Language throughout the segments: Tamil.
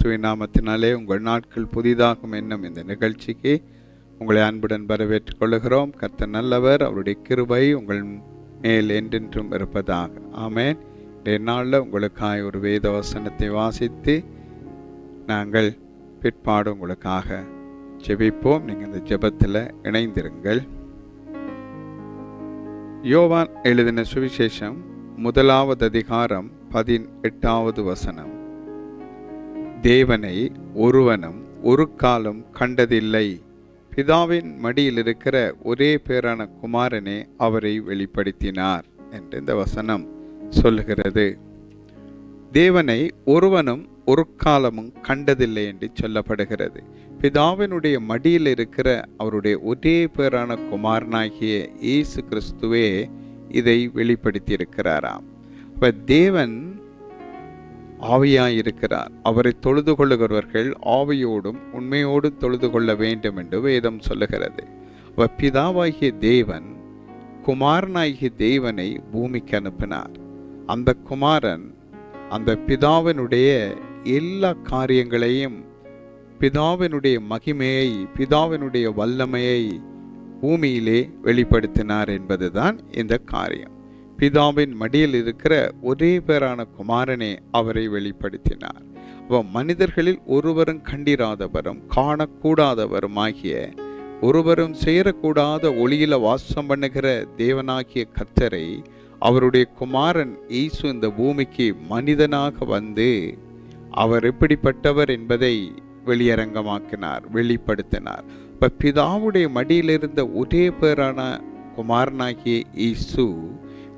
கிறிஸ்துவின் நாமத்தினாலே உங்கள் நாட்கள் புதிதாகும் என்னும் இந்த நிகழ்ச்சிக்கு உங்களை அன்புடன் வரவேற்றுக் கொள்கிறோம். கர்த்தர் நல்லவர், அவருடைய கிருபை உங்கள் மேல் என்றென்றும் இருப்பதாக. ஆமென். இன்றைய நாளில் உங்களுக்காக ஒரு வேத வசனத்தை வாசித்து நாங்கள் பிற்பாடு உங்களுக்காக ஜெபிப்போம். நீங்கள் இந்த ஜெபத்தில் இணைந்திருங்கள். யோவான் எழுதின சுவிசேஷம் 1வது அதிகாரம் 18வது வசனம். தேவனை ஒருவனும் ஒரு காலம் கண்டதில்லை, பிதாவின் மடியில் இருக்கிற ஒரே பேரான குமாரனே அவரை வெளிப்படுத்தினார் என்று இந்த வசனம் சொல்லுகிறது. தேவனை ஒருவனும் ஒரு காலமும் கண்டதில்லை என்று சொல்லப்படுகிறது. பிதாவினுடைய மடியில் இருக்கிற அவருடைய ஒரே பேரான குமாரனாகிய இயேசு கிறிஸ்துவே இதை வெளிப்படுத்தி இருக்கிறாராம். அப்ப தேவன் ஆவியாயிருக்கிறார். அவரை தொழுது கொள்ளுகிறவர்கள் ஆவியோடும் உண்மையோடும் தொழுது கொள்ள வேண்டும் என்று வேதம் சொல்லுகிறது. பிதாவாகிய தேவன் குமாரனாகிய தேவனை பூமிக்கு அனுப்பினார். அந்த குமாரன் அந்த பிதாவினுடைய எல்லா காரியங்களையும், பிதாவினுடைய மகிமையை, பிதாவினுடைய வல்லமையை பூமியிலே வெளிப்படுத்தினார் என்பதுதான் இந்த காரியம். பிதாவின் மடியில் இருக்கிற ஒரே பேரான குமாரனே அவரை வெளிப்படுத்தினார். மனிதர்களில் ஒருவரும் கண்டிராதவரும் காணக்கூடாதவரும் ஆகிய, ஒருவரும் சேரக்கூடாத ஒளியில வாசம் பண்ணுகிற தேவனாகிய கர்த்தரை அவருடைய குமாரன் இயேசு இந்த பூமிக்கு மனிதனாக வந்து அவர் எப்படிப்பட்டவர் என்பதை வெளியரங்கமாக்கினார், வெளிப்படுத்தினார். இப்ப பிதாவுடைய மடியில் இருந்த ஒரே பேரான குமாரனாகிய இயேசு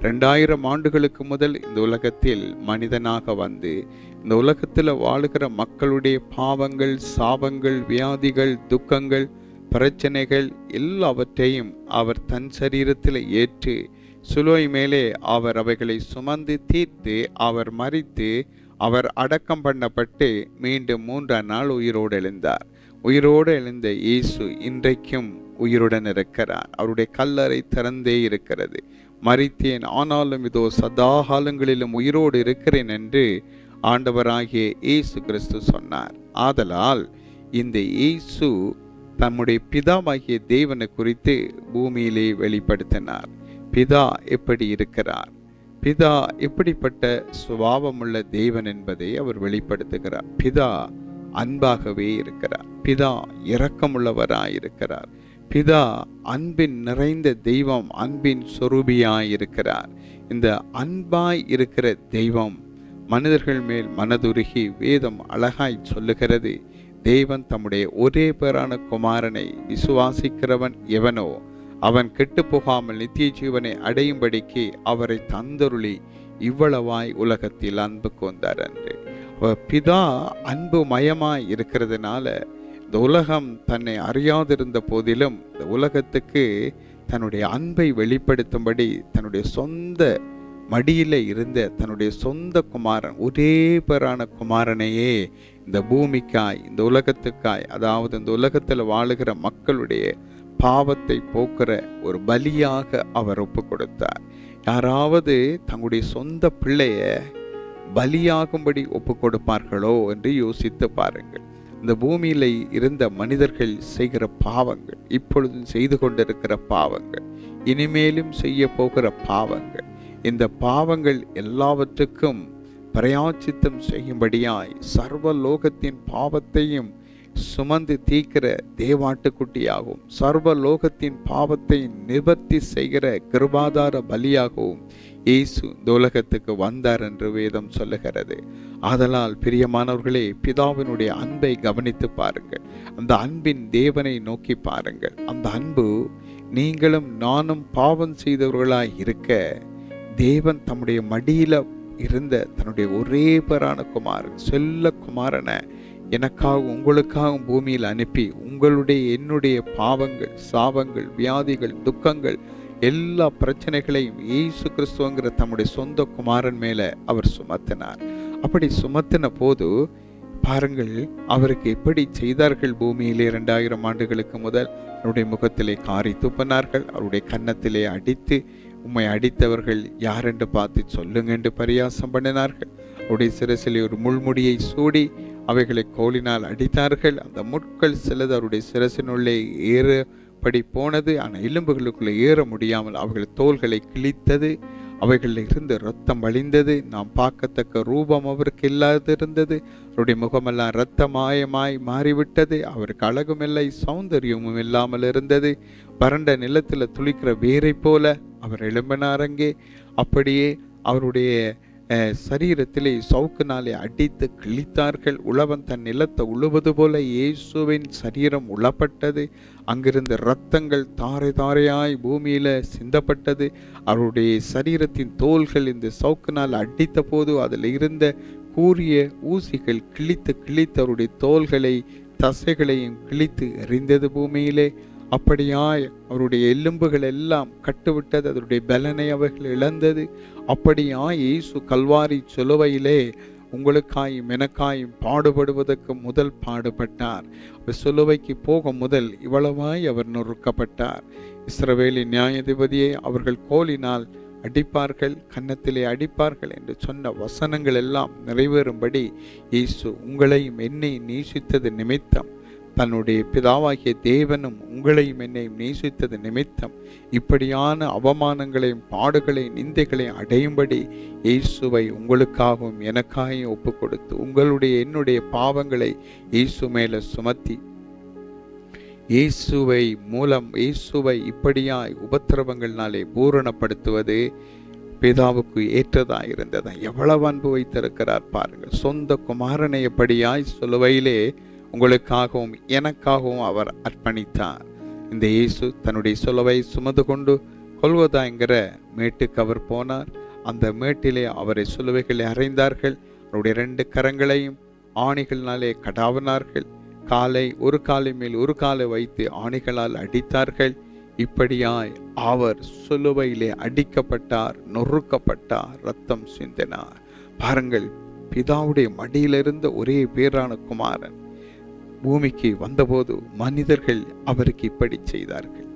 2000 ஆண்டுகளுக்கு முதல் இந்த உலகத்தில் மனிதனாக வந்து இந்த உலகத்தில் வாழுகிற மக்களுடைய பாவங்கள், சாபங்கள், வியாதிகள், துக்கங்கள், பிரச்சனைகள் எல்லாவற்றையும் அவர் தன் சரீரத்தில் ஏற்று சிலுவை மேலே அவர் அவைகளை சுமந்து தீர்த்து அவர் மரித்து அவர் அடக்கம் பண்ணப்பட்டு மீண்டும் 3ஆம் நாள் உயிரோடு எழுந்தார். உயிரோடு எழுந்த இயேசு இன்றைக்கும் உயிருடன் இருக்கிறார். அவருடைய கல்லறை திறந்தே இருக்கிறது. மரித்தேன், ஆனாலும் இதோ சதா காலங்களிலும் உயிரோடு இருக்கிறேன் என்று ஆண்டவராகிய இயேசு கிறிஸ்து சொன்னார். ஆதலால் இந்த இயேசு தம்முடைய பிதாவாகிய தேவனை குறித்து பூமியிலே வெளிப்படுத்தினார். பிதா எப்படி இருக்கிறார், பிதா எப்படிப்பட்ட சுபாவமுள்ள தேவன் என்பதை அவர் வெளிப்படுத்துகிறார். பிதா அன்பாகவே இருக்கிறார். பிதா இரக்கமுள்ளவராயிருக்கிறார். பிதா அன்பின் நிறைந்த தெய்வம், அன்பின் சொரூபியாயிருக்கிறார். இந்த அன்பாய் இருக்கிற தெய்வம் மனிதர்கள் மேல் மனதுருகி வேதம் அழகாய் சொல்லுகிறது. தேவன் தம்முடைய ஒரே பேரான குமாரனை விசுவாசிக்கிறவன் எவனோ அவன் கெட்டு போகாமல் நித்திய ஜீவனை அடையும்படிக்கு அவரை தந்தருளி இவ்வளவாய் உலகத்தில் அன்பு கொண்டார் என்று. பிதா அன்பு மயமாய் இருக்கிறதுனால இந்த உலகம் தன்னை அறியாதிருந்த போதிலும் இந்த உலகத்துக்கு தன்னுடைய அன்பை வெளிப்படுத்தும்படி தன்னுடைய சொந்த மடியில இருந்த தன்னுடைய சொந்த குமாரன், ஒரே பேரான குமாரனையே இந்த பூமிக்காய், இந்த உலகத்துக்காய், அதாவது இந்த உலகத்தில் வாழுகிற மக்களுடைய பாவத்தை போக்குற ஒரு பலியாக அவர் ஒப்பு கொடுத்தார். யாராவது தங்களுடைய சொந்த பிள்ளைய பலியாகும்படி ஒப்பு கொடுப்பார்களோ என்று யோசித்து பாருங்கள். இந்த பூமியில இருந்த மனிதர்கள் செய்கிற பாவங்கள், இப்பொழுது செய்து கொண்டிருக்கிற பாவங்கள், இனிமேலும் செய்ய போகிற பாவங்கள், இந்த பாவங்கள் எல்லாவற்றுக்கும் பிரயாச்சித்தம் செய்யும்படியாய் சர்வ லோகத்தின் பாவத்தையும் சுமந்து தீர்க்கிற தேவாட்டுக்குட்டியாகவும் சர்வ லோகத்தின் பாவத்தை நிவர்த்தி செய்கிற கிருபாதார பலியாகவும் இயேசு இந்த உலகத்துக்கு வந்தார் என்று வேதம் சொல்லுகிறது. ஆதலால் பிரியமானவர்களே, பிதாவினுடைய அன்பை கவனித்து பாருங்கள். அந்த அன்பின் தேவனை நோக்கி பாருங்கள். அந்த அன்பு நீங்களும் நானும் பாவம் செய்தவர்களாய் இருக்க தேவன் தம்முடைய மடியில இருந்த தன்னுடைய ஒரே பேரான குமாரன், செல்ல குமாரனை எனக்காக உங்களுக்காக பூமியில் அனுப்பி உங்களுடைய என்னுடைய பாவங்கள், சாபங்கள், வியாதிகள், துக்கங்கள், எல்லா பிரச்சனைகளையும் இயேசு கிறிஸ்துவங்கிற தம்முடைய சொந்த குமாரன் மேல அவர் சுமத்தினார். அப்படி சுமத்தின போது பாருங்கள், அவருக்கு எப்படி செய்தார்கள். பூமியிலே 2000 ஆண்டுகளுக்கு முதல் அவருடைய முகத்திலே காரி துப்பினார்கள். அவருடைய கன்னத்திலே அடித்து, உம்மை அடித்தவர்கள் யார் என்று பார்த்து சொல்லுங்க என்று பரியாசம் பண்ணினார்கள். அவருடைய சிரசிலே ஒரு முள்முடியை சூடி அவைகளை கோலினால் அடித்தார்கள். அந்த முட்கள் சிலது அவருடைய சிரசினுள்ளே ஏறபடி போனது. ஆனால் எலும்புகளுக்குள்ளே ஏற முடியாமல் அவர்கள் தோள்களை கிழித்தது. அவைகளில் இருந்து இரத்தம் வழிந்தது. நாம் பார்க்கத்தக்க ரூபம் அவருக்கு இல்லாதிருந்தது. அவருடைய முகமெல்லாம் இரத்தமாயமாய் மாறிவிட்டது. அவருக்கு அழகும் இல்லை, சௌந்தரியமும் இல்லாமல் இருந்தது. வறண்ட நிலத்தில் துளிக்கிற வேரை போல அவர் எழும்பினாரங்கே. அப்படியே அவருடைய சரீரத்திலே சவுக்குனாலே அடித்து கிழித்தார்கள். உழவன் தன் நிலத்தை உழுவது போல இயேசுவின் சரீரம் உழப்பட்டது. அங்கிருந்த இரத்தங்கள் தாரை தாரையாய் பூமியில சிந்தப்பட்டது. அவருடைய சரீரத்தின் தோள்கள் இந்த சவுக்குனால் அடித்த போது அதில் இருந்த கூரிய ஊசிகள் கிழித்து அவருடைய தோள்களை தசைகளையும் கிழித்து எறிந்தது பூமியிலே. அப்படியாய் அவருடைய எலும்புகள் எல்லாம் கட்டுவிட்டது. அதனுடைய பலனை அவர்கள் இழந்தது. அப்படியாய் இயேசு கல்வாரி சிலுவையிலே உங்களுக்காயும் எனக்காயும் பாடுபடுவதற்கு முதல் பாடுபட்டார். சிலுவைக்கு போக முதல் இவ்வளவாய் அவர் நொறுக்கப்பட்டார். இஸ்ரவேலின் நியாயாதிபதியை அவர்கள் கோலினால் அடிப்பார்கள், கன்னத்திலே அடிப்பார்கள் என்று சொன்ன வசனங்கள் எல்லாம் நிறைவேறும்படி இயேசு உங்களையும் என்னையும் நேசித்தது நிமித்தம், தன்னுடைய பிதாவாகிய தேவனும் உங்களையும் என்னையும் நேசித்தது நிமித்தம் இப்படியான அவமானங்களையும் பாடுகளையும் நிந்தைகளையும் அடையும்படி இயேசுவை உங்களுக்காகவும் எனக்காகவும் ஒப்பு கொடுத்து உங்களுடைய என்னுடைய பாவங்களை இயேசு மேல சுமத்தி இயேசுவை இப்படியாய் உபத்திரவங்கள்னாலே பூரணப்படுத்துவது பிதாவுக்கு ஏற்றதாக இருந்ததா. எவ்வளவு அன்பு வைத்திருக்கிறார் பாருங்கள். சொந்த குமாரனை எப்படியாய் சிலுவையிலே உங்களுக்காகவும் எனக்காகவும் அவர் அர்ப்பணித்தார். இந்த இயேசு தன்னுடைய சிலுவை சுமந்து கொண்டு கொல்கத்தா என்கிற மேட்டுக்கு அவர் போனார். அந்த மேட்டிலே அவரை சிலுவைகளை அறைந்தார்கள். அவருடைய 2 கரங்களையும் ஆணிகளினாலே கடாவினார்கள். ஒரு காலை மேல் ஒரு காலை வைத்து ஆணிகளால் அடித்தார்கள். இப்படியாய் அவர் சிலுவையிலே அடிக்கப்பட்டார், நொறுக்கப்பட்டார், ரத்தம் சிந்தினார். பாருங்கள், பிதாவுடைய மடியிலிருந்த ஒரே பேரான குமாரன் பூமிக்கு வந்தபோது மனிதர்கள் அவருக்கு இப்படி செய்தார்கள்.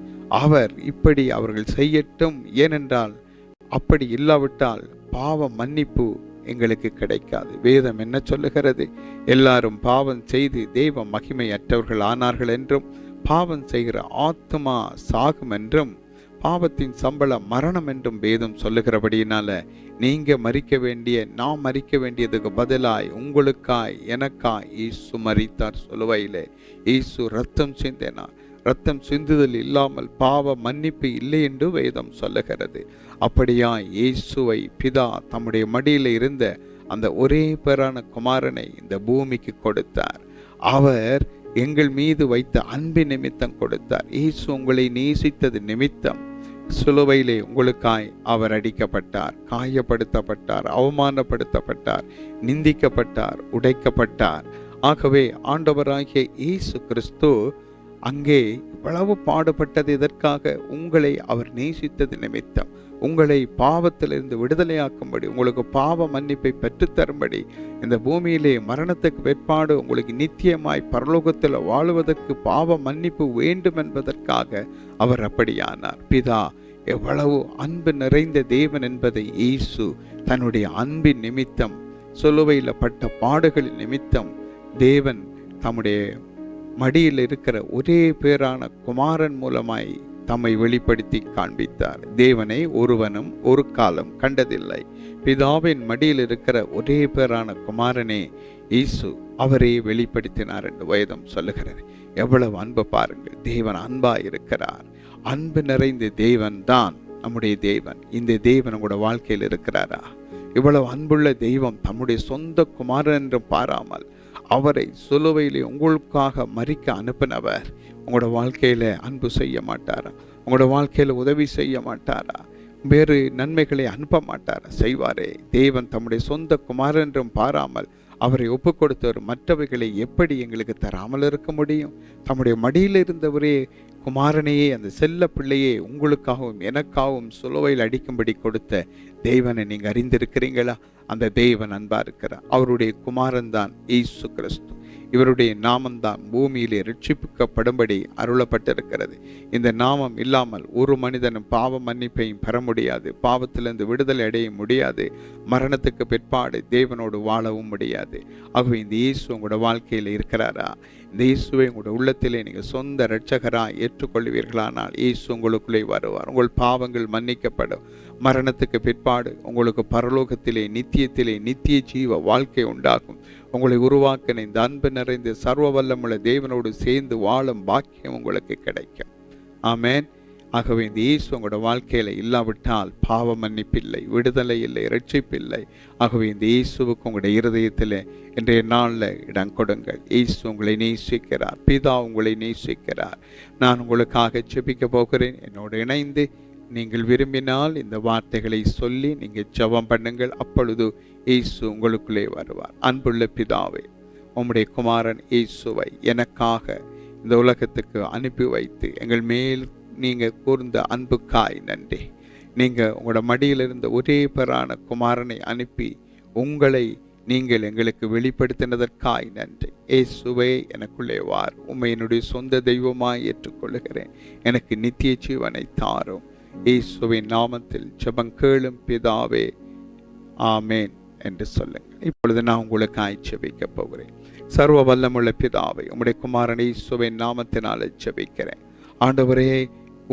அவர்கள் செய்யட்டும், ஏனென்றால் அப்படி இல்லாவிட்டால் பாவ மன்னிப்பு எங்களுக்கு கிடைக்காது. வேதம் என்ன சொல்லுகிறது? எல்லாரும் பாவம் செய்து தெய்வ மகிமையற்றவர்கள் ஆனார்கள் என்றும், பாவம் செய்கிற ஆத்மா சாகும் என்றும், பாவத்தின் சம்பளம் மரணம் என்றும் வேதம் சொல்லுகிறபடியினால நாம் மரிக்க வேண்டியதுக்கு பதிலாய் உங்களுக்காய் எனக்காய் இயேசு மரித்தார். சிலுவையிலே இயேசு ரத்தம் சிந்தினார். ரத்தம் சிந்துதல் இல்லாமல் பாவ மன்னிப்பு இல்லை என்று வேதம் சொல்லுகிறது. அப்படியாய் இயேசுவை பிதா தம்முடைய மடியில் இருந்த அந்த ஒரே பேரான குமாரனை இந்த பூமிக்கு கொடுத்தார். அவர் எங்கள் மீது வைத்த அன்பின் நிமித்தம் கொடுத்தார். இயேசு உங்களை நேசித்தது நிமித்தம் சிலுவையிலே உங்களுக்காய் அவர் அடிக்கப்பட்டார், காயப்படுத்தப்பட்டார், அவமானப்படுத்தப்பட்டார், நிந்திக்கப்பட்டார், உடைக்கப்பட்டார். ஆகவே ஆண்டவராகிய இயேசு கிறிஸ்து அங்கே இவ்வளவு பாடுபட்டது எதற்காக? உங்களை அவர் நேசித்தது நிமித்தம், உங்களை பாவத்திலிருந்து விடுதலையாக்கும்படி, உங்களுக்கு பாவ மன்னிப்பை பெற்றுத்தரும்படி, இந்த பூமியிலே மரணத்துக்கு பிற்பாடு உங்களுக்கு நித்தியமாய் பரலோகத்தில் வாழுவதற்கு பாவ மன்னிப்பு வேண்டும் என்பதற்காக அவர் அப்படியானார். பிதா எவ்வளவு அன்பு நிறைந்த தேவன் என்பதை இயேசு தன்னுடைய அன்பின் நிமித்தம், சிலுவையில் பட்ட பாடுகளின் நிமித்தம் தேவன் தம்முடைய மடியில் இருக்கிற ஒரே பேரான குமாரன் மூலமாய் தம்மை வெளிப்படுத்தி காண்பித்தார். தேவனை ஒருவனும் ஒரு காலம் கண்டதில்லை. பிதாவின் மடியில் இருக்கிற ஒரே பேரான குமாரனே இயேசு, அவரே வெளிப்படுத்தினார் என்று வேதம் சொல்லுகிறது. எவ்வளவு அன்பு பாருங்கள். தேவன் அன்பா இருக்கிறார். அன்பு நிறைந்த தேவன் தான் நம்முடைய தேவன். இந்த தேவன் உங்களோட வாழ்க்கையில் இருக்கிறாரா? இவ்வளவு அன்புள்ள தெய்வம் தம்முடைய சொந்த குமாரன் என்று பாராமல் அவரை சிலுவையிலே உங்களுக்காக மரிக்க அனுப்பினவர் உங்களோட வாழ்க்கையில அன்பு செய்ய மாட்டாரா? உங்களோட வாழ்க்கையில உதவி செய்ய மாட்டாரா? வேறு நன்மைகளை அனுப்ப மாட்டாரா? செய்வாரே. தேவன் தம்முடைய சொந்த குமாரன் என்றும் பாராமல் அவரை ஒப்பு கொடுத்தவர் மற்றவைகளை எப்படி எங்களுக்கு தராமல் இருக்க முடியும்? தம்முடைய மடியில் இருந்தவரே குமாரனையே, அந்த செல்ல பிள்ளையே உங்களுக்காகவும் எனக்காகவும் சிலுவையில் அடிக்கும்படி கொடுத்த தேவனை நீங்க அறிந்திருக்கிறீங்களா? அந்த தேவன் அன்பா இருக்கிறார். அவருடைய குமாரன் தான் இயேசு கிறிஸ்து. இவருடைய நாமம்தான் பூமியிலே ரட்சிக்கப்படும்படி அருளப்பட்டிருக்கிறது. இந்த நாமம் இல்லாமல் ஒரு மனிதனும் பாவ மன்னிப்பையும் பெற முடியாது, பாவத்திலிருந்து விடுதலை அடைய முடியாது, மரணத்துக்கு பிற்பாடு தேவனோடு வாழவும் முடியாது. ஆகவே இந்த இயேசு உங்களோட வாழ்க்கையில் இருக்கிறாரா? இந்த இயேசுவை உங்களோட உள்ளத்திலே நீங்கள் சொந்த இரட்சகராய் ஏற்றுக்கொள்வீர்களானால் இயேசு உங்களுக்குள்ளே வருவார். உங்கள் பாவங்கள் மன்னிக்கப்படும். மரணத்துக்கு பிற்பாடு உங்களுக்கு பரலோகத்திலே நித்தியத்திலே நித்திய ஜீவ வாழ்க்கை உண்டாகும். உங்களை உருவாக்கின இந்த அன்பு நிறைந்த சர்வ வல்லமுள்ள தேவனோடு சேர்ந்து வாழும் பாக்கியம் உங்களுக்கு கிடைக்கும். ஆமேன். ஆகவே இந்த இயேசு உங்களோட வாழ்க்கையில இல்லாவிட்டால் பாவ மன்னிப்பில்லை, விடுதலை இல்லை, இரட்சிப்பில்லை. ஆகவே இந்த இயேசுவுக்கு உங்களுடைய இருதயத்தில் இன்றைய நாளில் இடம் கொடுங்கள். இயேசு உங்களை நேசிக்கிறார், பிதா உங்களை நேசிக்கிறார். நான் உங்களுக்காக ஜெபிக்க போகிறேன். என்னோடு இணைந்து நீங்கள் விரும்பினால் இந்த வார்த்தைகளை சொல்லி நீங்கள் ஜெபம் பண்ணுங்கள். அப்பொழுது இயேசு உங்களுக்குள்ளே வருவார். அன்புள்ள பிதாவே, உம்முடைய குமாரன் இயேசுவை எனக்காக இந்த உலகத்துக்கு அனுப்பி வைத்து எங்கள் மேல் நீங்க கூர்ந்த அன்புக்காய் நன்றி. நீங்க உங்களோட மடியிலிருந்த ஒரே பேரான குமாரனை அனுப்பி உங்களை நீங்கள் எங்களுக்கு வெளிப்படுத்தினதற்காய் நன்றி. இயேசுவே எனக்குள்ளே வார். உம்மை என்னுடைய சொந்த தெய்வமாய் ஏற்றுக்கொள்கிறேன். எனக்கு நித்திய ஜீவனை தாரும். இயேசுவின் நாமத்தில் ஜெபம் கேளும் பிதாவே, ஆமேன் என்று சொல்லுங்கள். இப்பொழுது நான் உங்களுக்காய் ஜெபிக்க போகிறேன். சர்வ வல்லமுள்ள பிதாவே, உம்முடைய குமாரன் இயேசுவின் நாமத்தினால் ஜெபிக்கிறேன். ஆண்டவரே,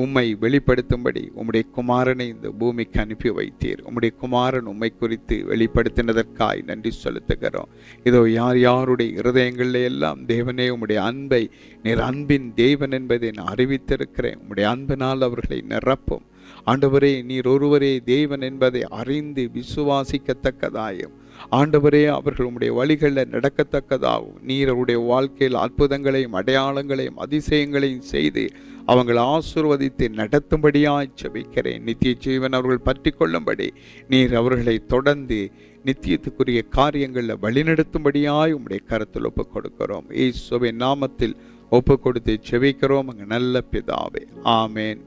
உம்மை வெளிப்படுத்தும்படி உம்முடைய குமாரனை இந்த பூமிக்கு அனுப்பி வைத்தீர். உம்முடைய குமாரன் உம்மை குறித்து வெளிப்படுத்தினதற்காய் நன்றி செலுத்துகிறோம். இதோ யார் யாருடைய இருதயங்களில் எல்லாம் தேவனே உம்முடைய அன்பை, நீர் அன்பின் தேவன் என்பதை நான் அறிவித்திருக்கிறேன். உம்முடைய அன்பினால் அவர்களை நிரப்பும். ஆண்டவரே, நீர் ஒருவரே தேவன் என்பதை அறிந்து விசுவாசிக்கத்தக்கதாயும், ஆண்டவரே அவர்கள் உம்முடைய வழிகளில் நடக்கத்தக்கதாகவும், நீர் அவருடைய வாழ்க்கையில் அற்புதங்களையும் அடையாளங்களையும் அதிசயங்களையும் செய்து அவங்களை ஆசீர்வதித்து நடத்தும்படியாய் ஜெபிக்கிறேன். நித்திய ஜீவன் அவர்கள் பற்றி கொள்ளும்படி நீர் அவர்களை தொடர்ந்து நித்தியத்துக்குரிய காரியங்களில் வழிநடத்தும்படியாய் உம்முடைய கருத்தில் ஒப்புக் கொடுக்கிறோம். இயேசுவின் நாமத்தில் ஒப்புக் கொடுத்து ஜெபிக்கிறோம். அங்கே நல்ல பிதாவே, ஆமேன்.